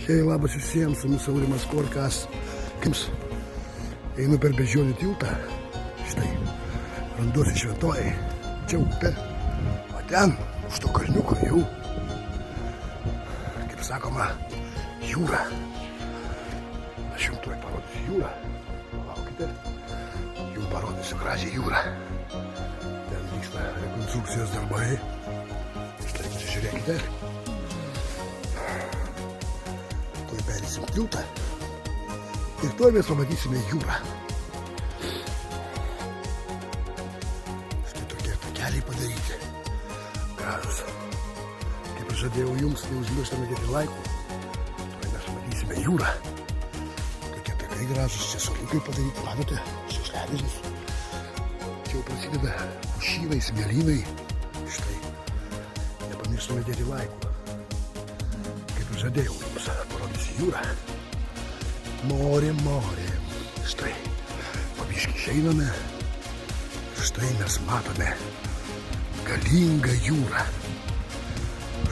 Hei, labas visiems, su jumis Aurimas Korkas. Einu per Beždžionių tiltą. Štai, randuosi šventojai. Čia upė. O ten, už to kalniuko jau, kaip sakoma, jūra. Aš jums tuoj parodysiu jūrą. Palaukite. Jums parodysiu gražią jūrą. Ten vyksta rekonstrukcijos darbai. Štai, pasižiūrėkite. Tuoj perėsim tiltą. Ir tuoj mes pamatysime jūrą. Štai tokie takeliai padaryti. Gražus. Kaip aš žadėjau jums, neužmirštame dėti laikų. Tuoj mes pamatysime jūrą. Tokie takai gražus. Čia soliukai padaryti. Matote? Šešlevižis. Čia jau prasideda pušynai, smėlynai. Štai. Nepamirštame dėti laikų. Kaip aš žadėjau jums, parodysiu jūrą. Morė. Štai, pabiškį išeiname. Štai mes matome galingą jūrą.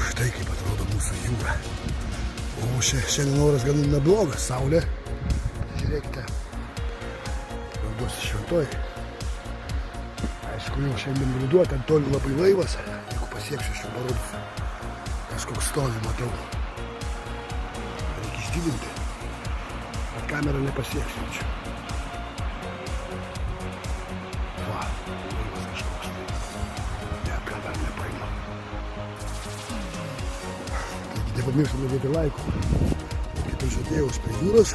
Štai kaip atrodo mūsų jūra. O šiandien oras gan neblogas, saulė. Žiūrėkite, randuosi šventojai. Aišku, jau šiandien ruduo, ten toli labai laivas. Jeigu pasieksiu, aš jau parodysiu. Kažkoks stovi, matau. Reikia išdidinti. Bet kamerą nepasieksiu čia. Va, laivas kažkoks. Ne, ką dar nepaima. Taigi nepamirštame dėti laikų. Kaip ir žadėjau, prie jūros.